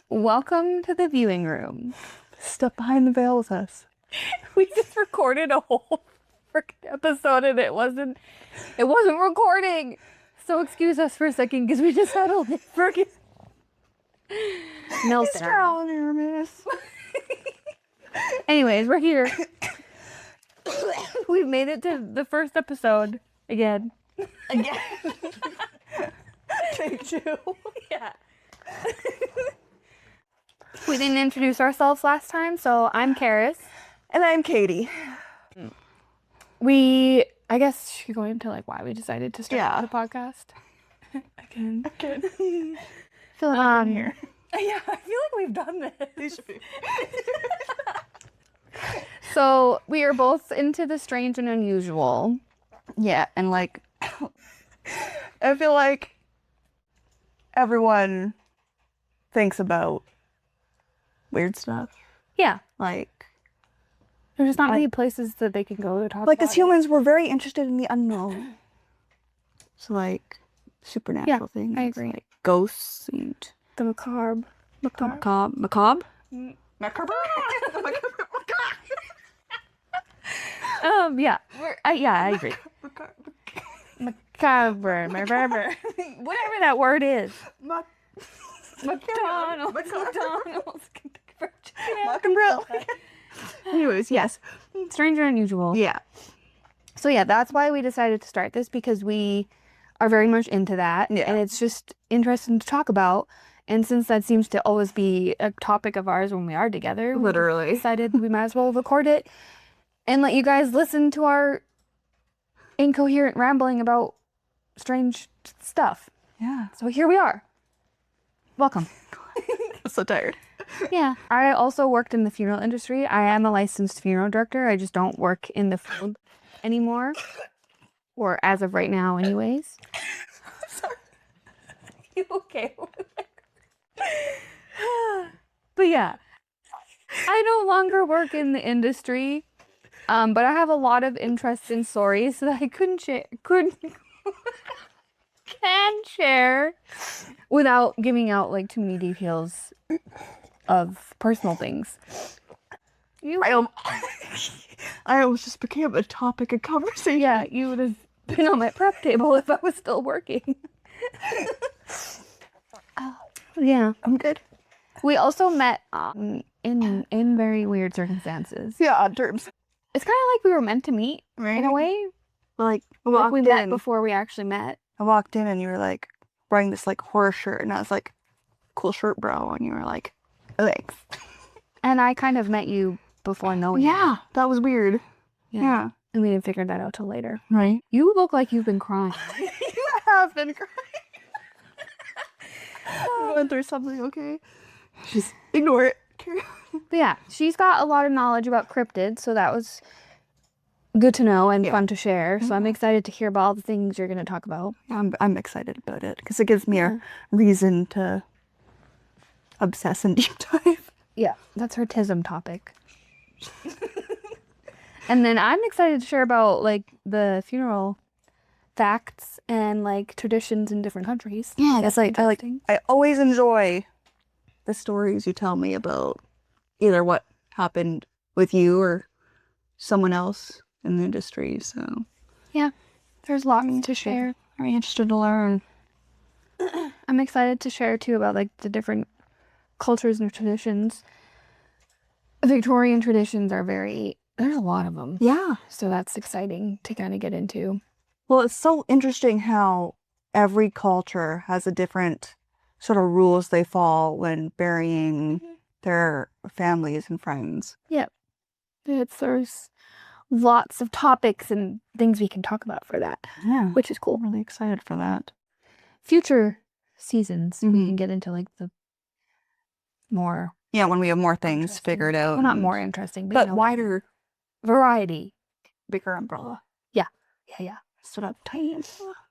Welcome to the viewing room. Step behind the veil with us. We just recorded a whole freaking episode and it wasn't recording. So excuse us for a second because we just had a freaking meltdown. Here, miss. Anyways, we're here. We've made it to the first episode again. Take two. Yeah. We didn't introduce ourselves last time, so I'm Karis. And I'm Katie. I guess should go into like why we decided to start the podcast. Again. Feel like I'm here. Yeah, I feel like we've done this. These should be. So we are both into the strange and unusual. Yeah, and like, I feel like everyone thinks about weird stuff. Yeah, Like, there's just not many places that they can go to talk like about as humans, we're very interested in the unknown. So like, supernatural things. I agree. Like ghosts and the macabre. macabre. Yeah. I agree. Macabre. Whatever that word is. McDonald's. Anyways, yes. Strange and unusual. Yeah. So yeah, that's why we decided to start this, because we are very much into that. Yeah. And it's just interesting to talk about. And since that seems to always be a topic of ours when we are together, Literally. we decided we might as well record it and let you guys listen to our incoherent rambling about strange stuff. Yeah. So here we are. Welcome. I'm so tired. Yeah. I also worked in the funeral industry. I am a licensed funeral director. I just don't work in the field anymore. Or as of right now, anyways. I'm sorry. You okay? But yeah, I no longer work in the industry, but I have a lot of interest in stories that I can share without giving out like too many details of personal things. I almost just became a topic of conversation. Yeah, you would have been on my prep table if I was still working. Yeah, I'm good. we also met in very weird circumstances. Yeah, odd terms. It's kind of like we were meant to meet Right? in a way. Like, Like we met before we actually met. I walked in and you were like wearing this like horror shirt, and I was like, "Cool shirt, bro," and you were like, "Thanks." And I kind of met you before knowing you. Yeah, that was weird. Yeah. And we didn't figure that out till later. Right. You look like you've been crying. You have been crying. You went through something, okay? Just ignore it. But yeah, she's got a lot of knowledge about cryptids, so that was good to know and fun to share. So I'm excited to hear about all the things you're going to talk about. I'm excited about it because it gives me a reason to obsess and deep dive. Yeah, that's her TISM topic. And then I'm excited to share about like the funeral facts and like traditions in different countries. Yeah, That's I always enjoy the stories you tell me about either what happened with you or someone else in the industry. So yeah, there's lots to share. very interested to learn. I'm excited to share too about like the different cultures and traditions. Victorian traditions are there's a lot of them. Yeah. So that's exciting to kind of get into. Well, it's so interesting how every culture has a different sort of rules they follow when burying their families and friends. Yep. There's lots of topics and things we can talk about for that, Yeah. which is cool. I'm really excited for that. Future seasons, we can get into like the more... Yeah, when we have more things figured out. Well, not more interesting, but you know, wider, variety. bigger umbrella. Yeah. Sort of tiny.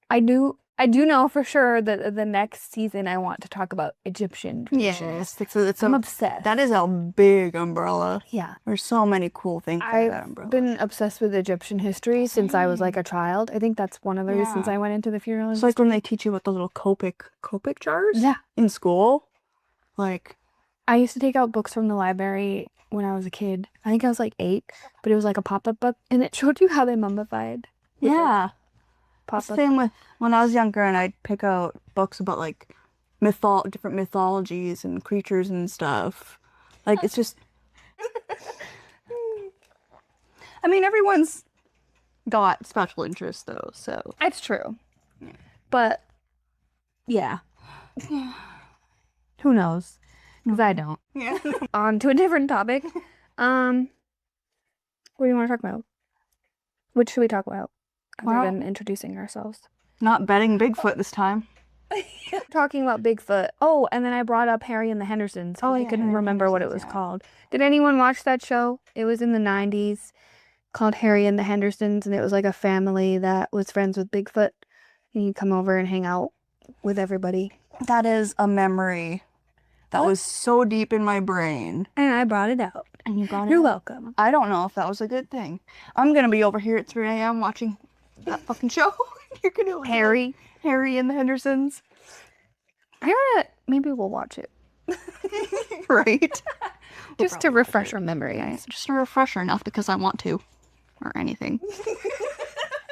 I do know for sure that the next season I want to talk about Egyptian traditions. Yes, I'm obsessed. That is a big umbrella. Yeah. There's so many cool things in that I've umbrella. been obsessed with Egyptian history since I was like a child. I think that's one of the reasons I went into the funeral It's industry. like when they teach you about the little Copic jars Yeah. in school. Like, I used to take out books from the library when I was a kid. I think I was like 8, but it was like a pop-up book, and it showed you how they mummified. With, like, yeah. pop-up. Same with when I was younger and I'd pick out books about like different mythologies and creatures and stuff. Like it's just I mean everyone's got special interests though, so It's true. But yeah, who knows? Because I don't. yeah. On to a different topic. What do you want to talk about? What should we talk about? Other Well, than introducing ourselves. not betting Bigfoot this time. Talking about Bigfoot. Oh, and then I brought up Harry and the Hendersons. Oh, I yeah, couldn't Harry and the remember what it was Hendersons, yeah. called. Did anyone watch that show? It was in the 90s, called Harry and the Hendersons, and it was like a family that was friends with Bigfoot. And you'd come over and hang out with everybody. That is a memory that was so deep in my brain. And I brought it out. And you brought it You're up. welcome. I don't know if that was a good thing. I'm gonna be over here at 3 a.m. watching that fucking show. You're gonna Harry. Harry and the Hendersons. Maybe we'll watch it. Right? Just to refresh our memory. It's just a refresher, not because I want to. Or anything.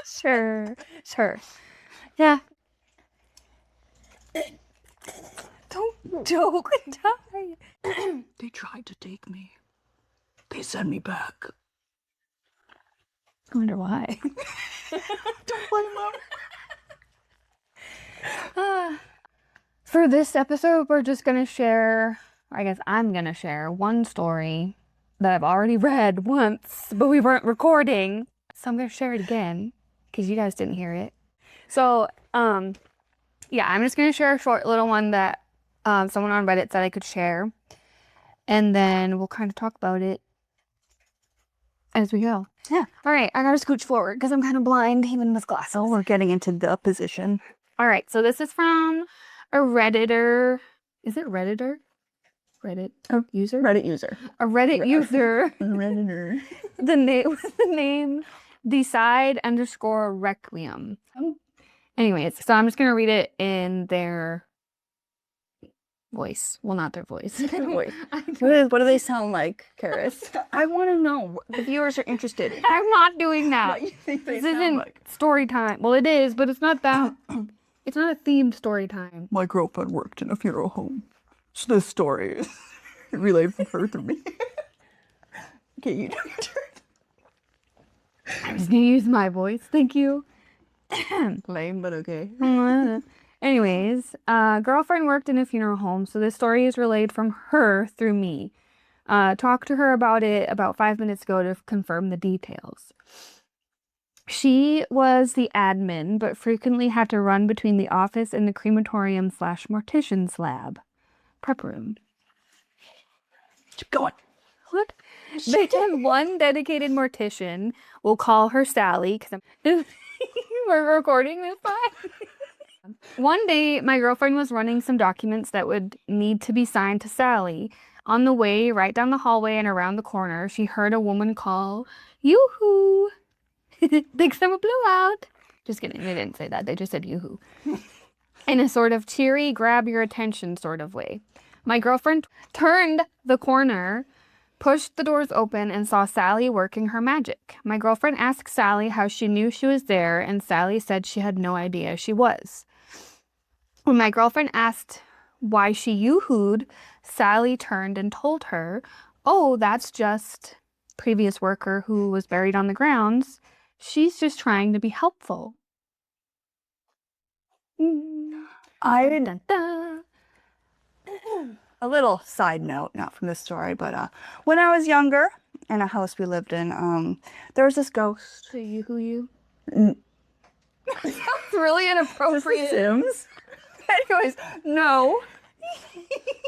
Sure. Yeah. Don't joke. Die. They tried to take me. They sent me back. I wonder why. Don't blame them. For this episode, we're just going to share, I guess I'm going to share one story that I've already read once, but we weren't recording. So I'm going to share it again because you guys didn't hear it. So, yeah, I'm just going to share a short little one that someone on Reddit said I could share. And then we'll kind of talk about it as we go. Yeah. All right, I got to scooch forward because I'm kind of blind even with glasses. So we're getting into the position. All right, so this is from a Redditor. Is it Redditor? Reddit user? Reddit user. A Reddit user. Redditor. The name decide_requiem. Anyways, so I'm just gonna read it in their voice. Well, not their voice. What do they sound like, Karis? I want to know. The viewers are interested. I'm not doing that. What you think they This sound isn't like? story time. Well, it is, but it's not that. It's not a themed story time. My girlfriend worked in a funeral home. So this story is relayed from her through me. Okay, you do your turn. I was gonna use my voice. Thank you. Lame, but okay. Anyways, girlfriend worked in a funeral home, so this story is relayed from her through me. Talked to her about it about 5 minutes ago to confirm the details. She was the admin, but frequently had to run between the office and the crematorium/mortician's lab. Prep room. Keep going. What? They have one dedicated mortician. We'll call her Sally, because we're recording this fine. One day, my girlfriend was running some documents that would need to be signed to Sally. On the way, right down the hallway and around the corner, she heard a woman call, "Yoo-hoo! Big summer blowout." Just kidding, they didn't say that. They just said yoo-hoo. In a sort of cheery, grab your attention sort of way. My girlfriend turned the corner, pushed the doors open, and saw Sally working her magic. My girlfriend asked Sally how she knew she was there, and Sally said she had no idea she was. When my girlfriend asked why she yoo-hooed, Sally turned and told her, "Oh, that's just previous worker who was buried on the grounds. She's just trying to be helpful." I Dun, dun. A little side note, not from this story, but when I was younger, in a house we lived in, there was this ghost. So yoo-hoo you? N- Sounds really inappropriate. Sims. Anyways, no.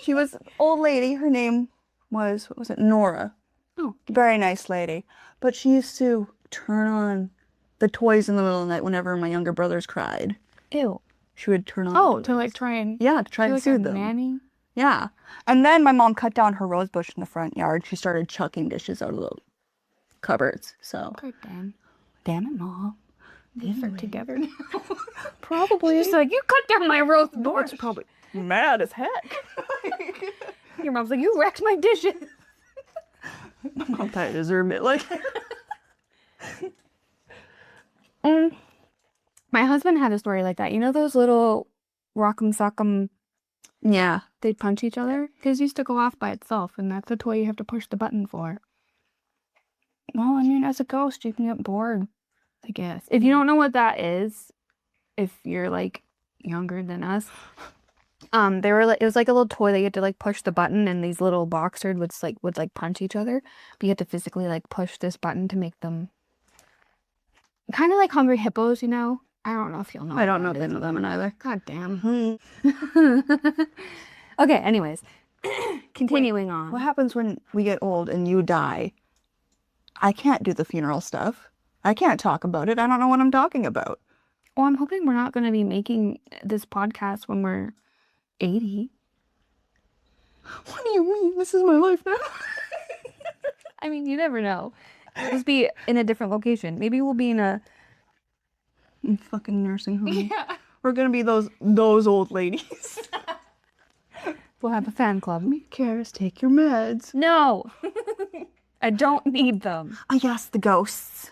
She was an old lady. Her name was, what was it, Nora. Oh. Very nice lady. But she used to turn on the toys in the middle of the night whenever my younger brothers cried. Ew. She would turn on Oh, the to toys. like try and Yeah, to try and like soothe a them. nanny. Yeah. And then my mom cut down her rose bush in the front yard. She started chucking dishes out of the cupboards. So, Good damn. damn it, Mom. They're together now. Probably. She's like, you cut down my roast Dork's borscht. probably mad as heck. Your mom's like, you wrecked my dishes. Mom, I deserve it. Like, my husband had a story like that. You know those little rock'em sock'em, yeah. they'd punch each other? His used to go off by itself, and that's a toy you have to push the button for. Well, I mean, as a ghost, you can get bored, I guess. If you don't know what that is, if you're, like, younger than us, they were like, it was like a little toy that you had to, like, push the button, and these little boxers would punch each other. But you had to physically, like, push this button to make them kind of like hungry hippos, you know? I don't know if you'll know. I don't know the name of them either. God damn. Okay, anyways. Continuing on. What happens when we get old and you die? I can't do the funeral stuff. I can't talk about it. I don't know what I'm talking about. Well, I'm hoping we're not going to be making this podcast when we're 80. What do you mean? This is my life now. I mean, you never know. We'll just be in a different location. Maybe we'll be in a fucking nursing home. Yeah. We're gonna be those old ladies. We'll have a fan club. Karis, take your meds. No. I don't need them. I asked the ghosts.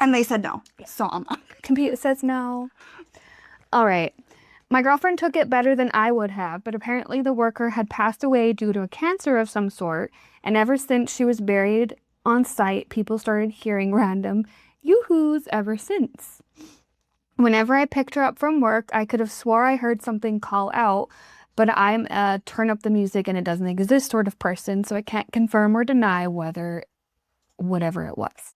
And they said no. So I'm not. Computer says no. All right. My girlfriend took it better than I would have, but apparently the worker had passed away due to a cancer of some sort, and ever since she was buried on site, people started hearing random yoo-hoos ever since. Whenever I picked her up from work, I could have swore I heard something call out, but I'm a turn up the music and it doesn't exist sort of person, so I can't confirm or deny whatever it was.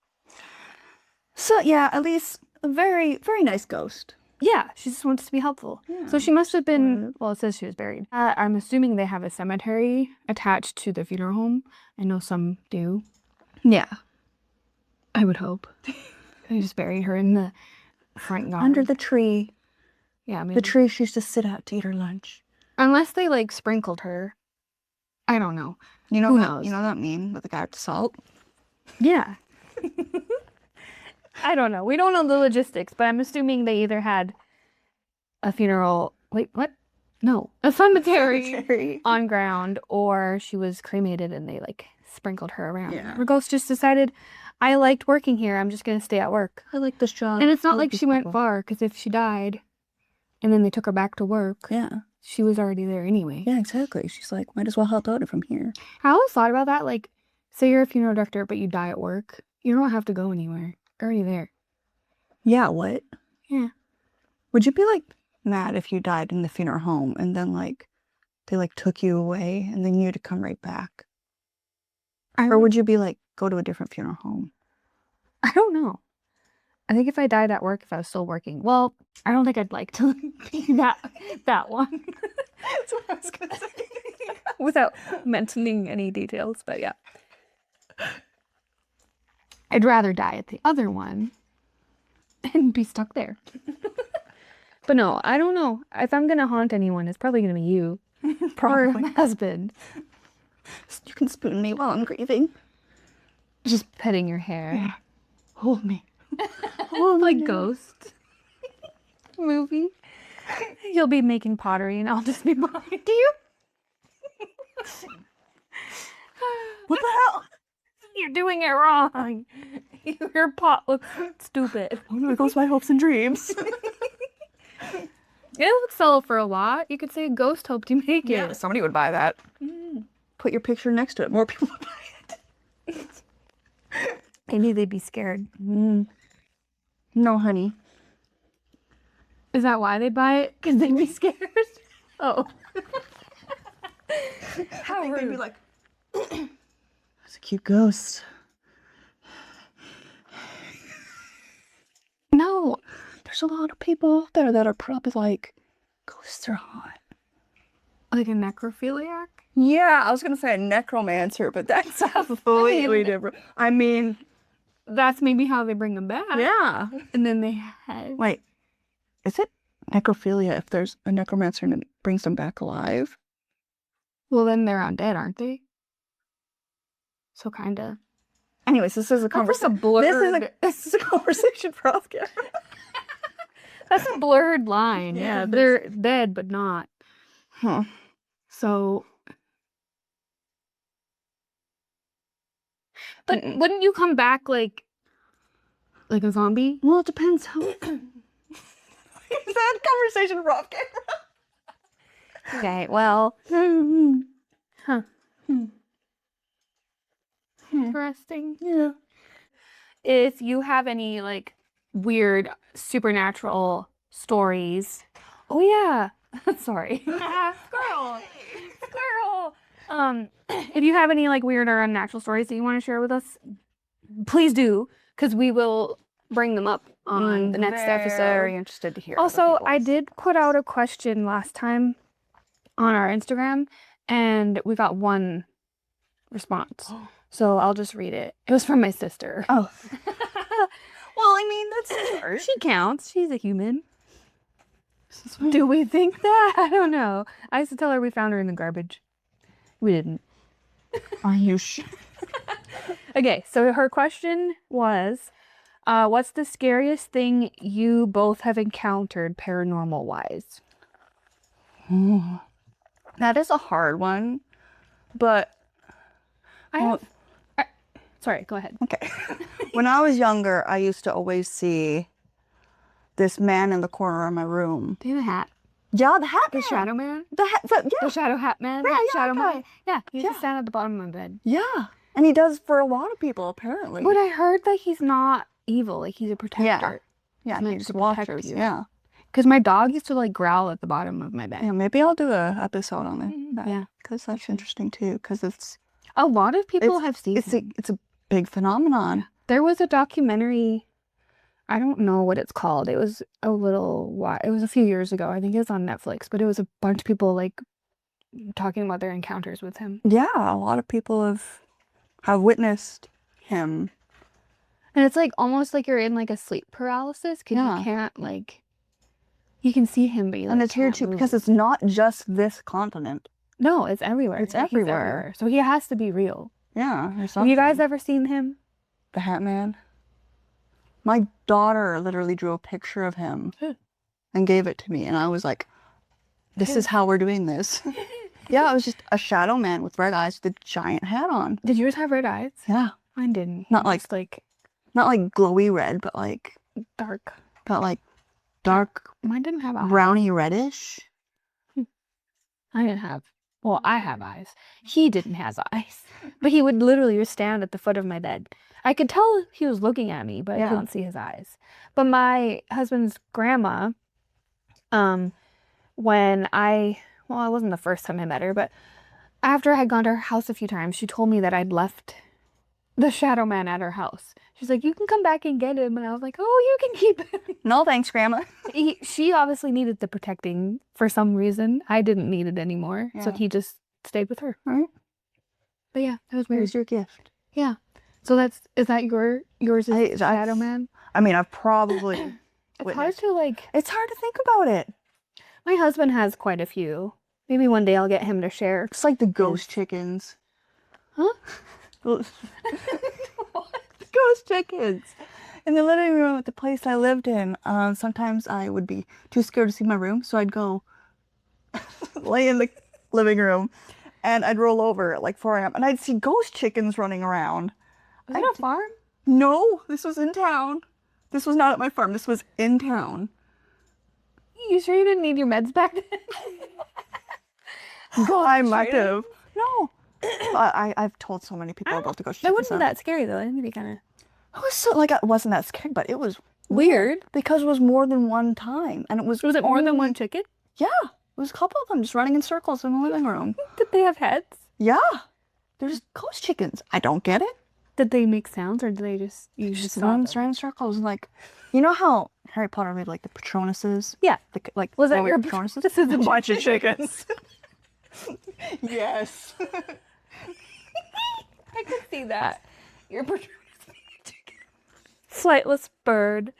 So yeah, at least a very, very nice ghost. Yeah, she just wants to be helpful. Yeah. So she must have been, well, it says she was buried. I'm assuming they have a cemetery attached to the funeral home. I know some do. Yeah. I would hope. They just buried her in the front yard. Under the tree. Yeah, maybe. The tree she used to sit at to eat her lunch. Unless they, like, sprinkled her. I don't know. You know Who that, knows? You know that meme with the guy with the salt? Yeah. I don't know. We don't know the logistics, but I'm assuming they either had a funeral. Wait, what? No. A cemetery on ground, or she was cremated and they, like, sprinkled her around. Yeah. Her ghost just decided, I liked working here. I'm just going to stay at work. I like this job. And it's not like she went far, because if she died and then they took her back to work, yeah, she was already there anyway. Yeah, exactly. She's like, might as well help out from here. I always thought about that. Like, say you're a funeral director, but you die at work. You don't have to go anywhere. You're already there. Yeah, what? Yeah. Would you be, like, mad if you died in the funeral home and then, like, they, like, took you away and then you had to come right back? Or would you be like, go to a different funeral home? I don't know. I think if I died at work, if I was still working, well, I don't think I'd like to be that one. That's what I was gonna say. Without mentioning any details, but yeah. I'd rather die at the other one and be stuck there. But no, I don't know. If I'm gonna haunt anyone, it's probably gonna be you. Or my husband. You can spoon me while I'm grieving. Just petting your hair. Yeah. Hold me. Hold like me. Ghost movie. You'll be making pottery and I'll just be behind you. What the hell? You're doing it wrong. Your pot looks stupid. Oh, there goes my hopes and dreams. It would sell for a lot. You could say a ghost hoped you make it. Yeah, somebody would buy that. Put your picture next to it. More people would buy it. I knew they'd be scared. No, honey. Is that why they'd buy it? Because they'd be scared? Oh. How rude. They'd be like, that's a cute ghost. No. There's a lot of people out there that are probably like, ghosts are hot. Like a necrophiliac? Yeah, I was going to say a necromancer, but that's completely different. I mean, that's maybe how they bring them back. Yeah. And then they had... Wait, is it necrophilia if there's a necromancer and it brings them back alive? Well, then they're undead, aren't they? So kinda. Anyways, this is a That's like a conversation. blurred. This is a conversation for off camera. That's a blurred line. Yeah, Yeah, they're dead, but not. Huh. So, but wouldn't you come back like a zombie? Well, it depends how. Is that conversation for off camera? Okay, well, huh. Interesting. Yeah. If you have any like weird supernatural stories. Oh yeah. Sorry. Squirrel. Squirrel. If you have any like weird or unnatural stories that you want to share with us, please do, because we will bring them up on the next episode. Very interested to hear. Also, I did put out a question last time on our Instagram, and we got one response. So I'll just read it. It was from my sister. Oh. Well, I mean, that's hard. She counts. She's a human. Do we think that? I don't know. I used to tell her we found her in the garbage. We didn't. Are you sure? Okay, so her question was, what's the scariest thing you both have encountered paranormal-wise? That is a hard one, but Sorry, go ahead. okay. When I was younger, I used to always see this man in the corner of my room. Do you have a hat? Yeah, the hat The man. shadow man? The hat, The yeah. shadow hat man? Yeah, yeah, shadow that guy. man? Yeah, he used Yeah. to stand at the bottom of my bed. Yeah. And he does for a lot of people, apparently. But I heard that he's not evil. Like, he's a protector. Yeah, Meant he just to protect watches. you. Yeah. Because my dog used to, like, growl at the bottom of my bed. Yeah, maybe I'll do a episode on it. Yeah. Because that's interesting, too. Because it's A lot of people have seen it's him. a big phenomenon. There was a documentary, I don't know what it's called. It was a few years ago. I think it was on Netflix, but it was a bunch of people like talking about their encounters with him. Yeah, a lot of people have witnessed him. And it's like almost like you're in like a sleep paralysis because Yeah. you can't like, you can see him, but you, And like, it's weird, can't too, move. because it's not just this continent. No, it's everywhere. It's Like, he's everywhere. So he has to be real. Yeah. There's Have you guys something. ever seen him? The Hat Man? My daughter literally drew a picture of him and gave it to me. And I was like, this is how we're doing this. Yeah, it was just a shadow man with red eyes with a giant hat on. Did yours have red eyes? Yeah. Mine didn't. Not Just, like Not like glowy red, but like dark. dark Mine didn't have eyes. browny reddish. I didn't have. Well, I have eyes. He didn't have eyes. But he would literally just stand at the foot of my bed. I could tell he was looking at me, but I Yeah. couldn't see his eyes. But my husband's grandma, when it wasn't the first time I met her, but after I had gone to her house a few times, she told me that I'd left the shadow man at her house. She's like, you can come back and get him. And I was like, oh, you can keep him. No thanks, Grandma. She obviously needed the protecting for some reason. I didn't need it anymore. So Yeah. he just stayed with her. Right. But yeah, that was weird. Here's your gift. Yeah. So is that yours is Shadow Man? I mean, I've probably It's hard witnessed. to like, It's hard to think about it. my husband has quite a few. Maybe one day I'll get him to share. It's like the ghost chickens. Huh? Ghost chickens. In the living room at the place I lived in, sometimes I would be too scared to see my room, so I'd go lay in the living room and I'd roll over at like 4 a.m. and I'd see ghost chickens running around. Is it a farm? No, this was in town. This was not at my farm. This was in town. You sure you didn't need your meds back then? I might have. No. I've told so many people about the ghost That chickens. wasn't that scary though. It'd be kind of It was so, like, it wasn't that scary, but it was weird. because it was more than one time. And it was Was it more than only- one chicken? Yeah. It was a couple of them just running in circles in the living room. Did they have heads? Yeah. They're just ghost chickens. I don't get it. Did they make sounds or did they just Just saw run them? around in circles. And like, you know how Harry Potter made like the Patronuses? Yeah. Like Was that glowing your Patronuses? This is a bunch of chickens. Yes. I could see that. You're flightless bird.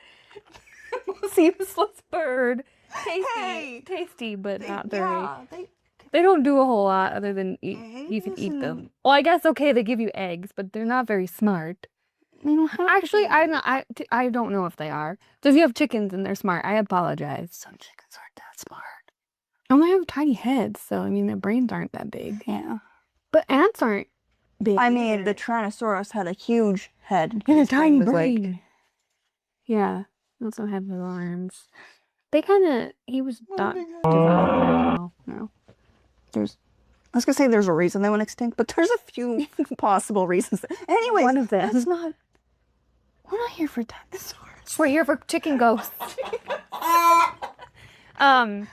Seamless bird. Tasty. Hey. Tasty, but not very. Yeah, They don't do a whole lot other than eat. You can eat them. Well, I guess okay, they give you eggs, but they're not very smart. They don't have Actually, I don't know if they are. So if you have chickens and they're smart, I apologize. Some chickens aren't that smart. And they have tiny heads, so I mean their brains aren't that big. Yeah. But ants aren't big. I mean, the Tyrannosaurus had a huge head and a his tiny was like- brain. Yeah. They also have little arms. He was not developed very well. No. I was gonna say there's a reason they went extinct, but there's a few possible reasons. Anyway, One of them. We're not here for dinosaurs. We're here for chicken ghosts. Mine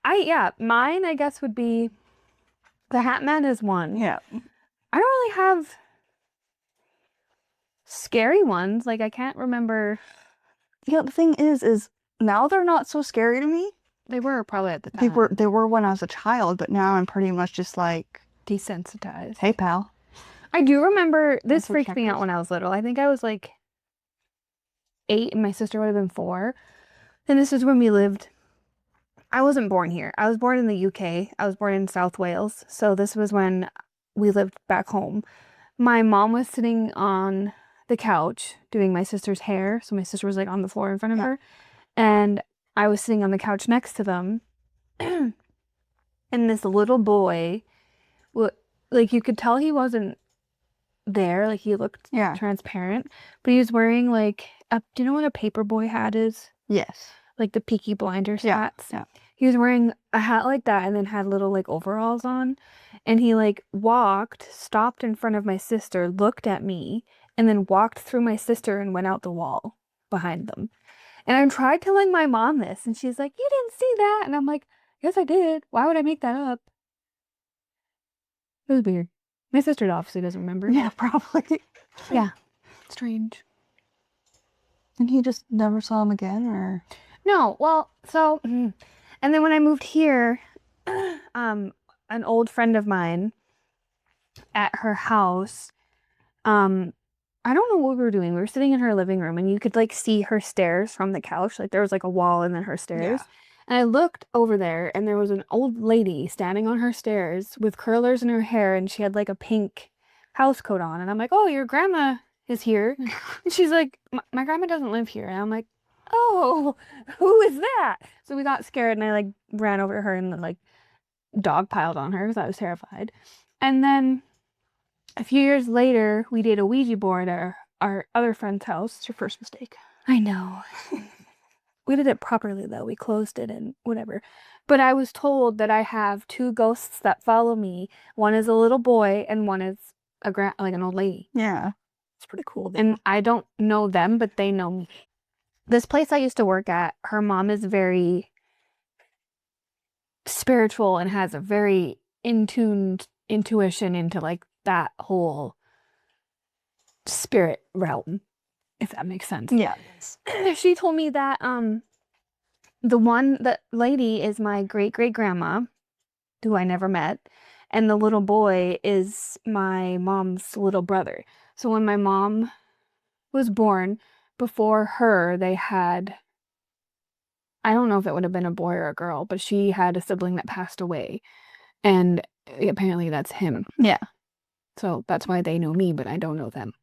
I guess would be the Hat Man is one. Yeah. I don't really have scary ones. Like I can't remember. Yeah, the thing is now they're not so scary to me. They were probably at the time. They were when I was a child, but now I'm pretty much just like desensitized. Hey, pal. I do remember this Also freaked me checkers. out when I was little. I think I was like 8 and my sister would have been 4. And this is when we lived. I wasn't born here. I was born in the UK. I was born in South Wales. So this was when we lived back home. My mom was sitting on the couch doing my sister's hair. So my sister was like on the floor in front of her. And I was sitting on the couch next to them. And this little boy, like you could tell he wasn't there. Like he looked transparent. But he was wearing like, do you know what a paperboy hat is? Yes. Like the Peaky Blinders hats. Yeah. He was wearing a hat like that and then had little like overalls on. And he like stopped in front of my sister, looked at me, and then walked through my sister and went out the wall behind them. And I tried telling my mom this, and she's like, "You didn't see that?" And I'm like, "Yes, I did. Why would I make that up?" It was weird. My sister obviously doesn't remember. Yeah, probably. Yeah. Strange. And he just never saw him again, or? No, well, so, and then when I moved here, an old friend of mine at her house, I don't know what we were doing. We were sitting in her living room and you could like see her stairs from the couch. Like there was like a wall and then her stairs. Yeah. And I looked over there and there was an old lady standing on her stairs with curlers in her hair and she had like a pink house coat on. And I'm like, "Oh, your grandma is here." And she's like, my grandma doesn't live here. And I'm like, "Oh, who is that?" So we got scared and I like ran over to her and like dogpiled on her because I was terrified. And then a few years later, we did a Ouija board at our other friend's house. It's your first mistake. I know. We did it properly though. We closed it and whatever. But I was told that I have 2 ghosts that follow me. One is a little boy and one is like an old lady. Yeah. It's pretty cool. And I don't know them, but they know me. This place I used to work at, her mom is very spiritual and has a very in-tuned intuition into like that whole spirit realm, if that makes sense. Yeah. She told me that the lady is my great-great-grandma, who I never met, and the little boy is my mom's little brother. So when my mom was born, before her, they had, I don't know if it would have been a boy or a girl, but she had a sibling that passed away. And apparently that's him. Yeah. So that's why they know me, but I don't know them.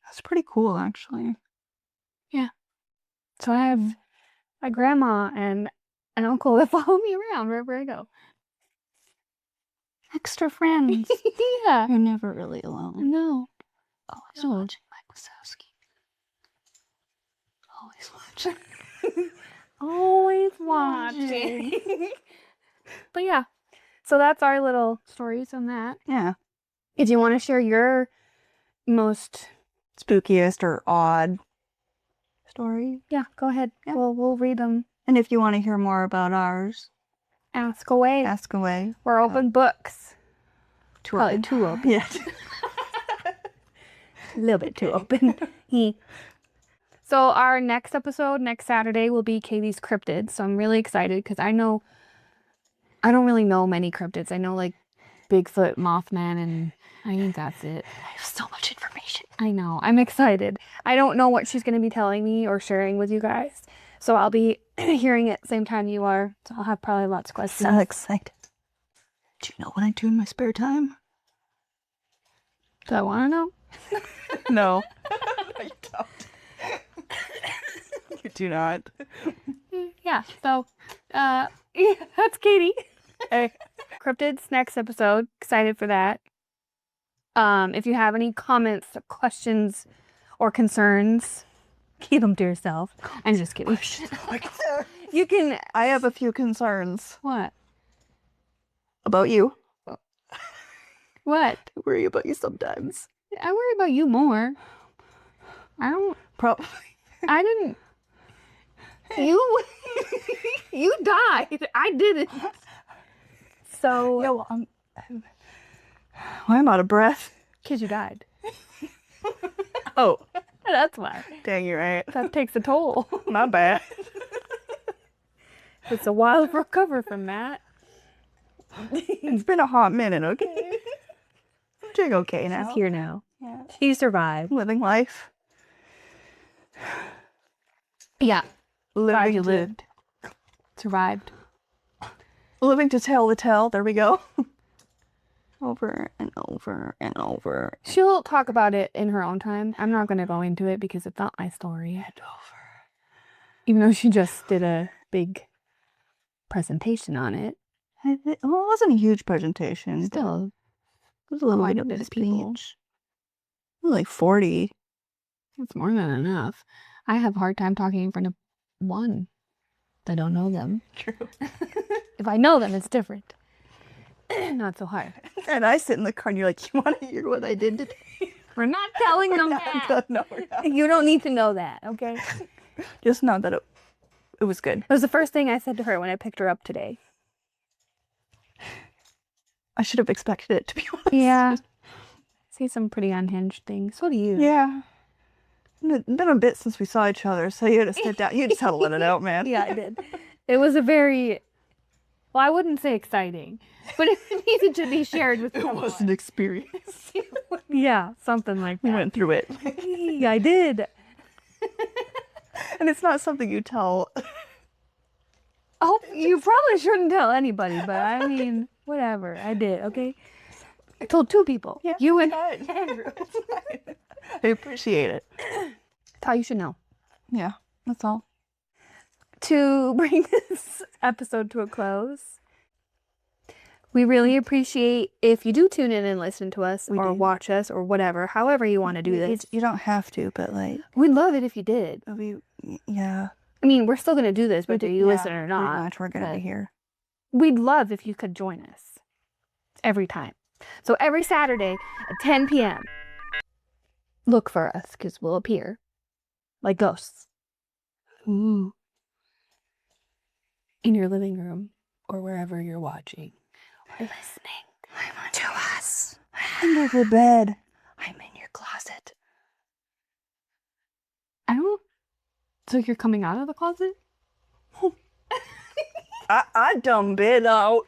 That's pretty cool, actually. Yeah. So I have a grandma and an uncle that follow me around wherever I go. Extra friends. Yeah. You're never really alone. No. Always watching Mike Wazowski. Always watching. Always watching. But yeah. So that's our little stories on that. Yeah. If you want to share your most spookiest or odd story, yeah, go ahead. Yeah. We'll read them. And if you want to hear more about ours, ask away. Ask away. We're open books. Probably too open. Yeah. A little bit too open. So our next episode, next Saturday, will be Katie's cryptids. So I'm really excited because I don't really know many cryptids. I know like Bigfoot, Mothman, and I think that's it. I have so much information. I know. I'm excited. I don't know what she's going to be telling me or sharing with you guys. So I'll be hearing it at the same time you are. So I'll have probably lots of questions. So excited. Do you know what I do in my spare time? Do I want to know? No. do not. Yeah, so, yeah, that's Katie. Hey. Cryptids, next episode. Excited for that. If you have any comments, questions, or concerns, keep them to yourself. I'm just kidding. You can... I have a few concerns. What? About you. What? I worry about you sometimes. I worry about you more. I don't... Probably. I didn't... You... You died. I didn't. So... Yeah, well, I'm out of breath. Because you died. Oh. That's why. Dang, you're right. That takes a toll. My bad. It's a while to recover from that. It's been a hot minute, okay? I'm doing okay now. She's here now. Yeah. She survived. Living life. Yeah. Living You lived. Survived. Living to tell the tale. There we go. Over and over and over. She'll talk about it in her own time. I'm not going to go into it because it's not my story. And over. Even though she just did a big presentation on it. Well, it wasn't a huge presentation. Still, It was a little quite bit a of bit a of people. speech. It was like 40. it's more than enough. I have a hard time talking in front of one. I don't know them. True. If I know them, it's different. Not so hard. And I sit in the car and you're like, you want to hear what I did today? We're not telling them that. No, we're not. You don't need to know that, okay? Just know that it was good. It was the first thing I said to her when I picked her up today. I should have expected it, to be honest. Yeah. See some pretty unhinged things. So do you. Yeah. It's been a bit since we saw each other, so you had to sit down. You just had to let it out, man. Yeah, I did. It was a very, well, I wouldn't say exciting, but it needed to be shared with It someone. was an experience. Yeah, something like We that. went through it. Yeah, I did. And it's not something you tell. Oh, you probably shouldn't tell anybody, but I mean, whatever. I did, okay? I told 2 people. Yeah, You and fine. Andrew. It's fine. I appreciate it. That's all you should know. Yeah, that's all. To bring this episode to a close, we really appreciate if you do tune in and listen to us We or do. watch us or whatever, however you want to do this. You don't have to, but like, We'd love it if you did. yeah. I mean, we're still going to do this, whether you Yeah, listen or pretty not. much, we're gonna but be here. We'd love if you could join us every time. So every Saturday at 10 p.m., look for us because we'll appear like ghosts. Ooh. In your living room or wherever you're watching or listening to us. Under the bed. I'm in your closet. I don't. So you're coming out of the closet? I done been out.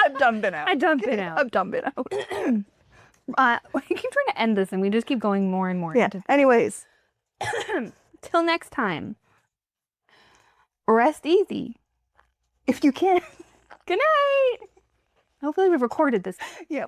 I've done been out. I done been out. I've done been out. We keep trying to end this and we just keep going more and more. Yeah. into- Anyways, Till next time. Rest easy. if you can. Good night. Hopefully we've recorded this. Yeah.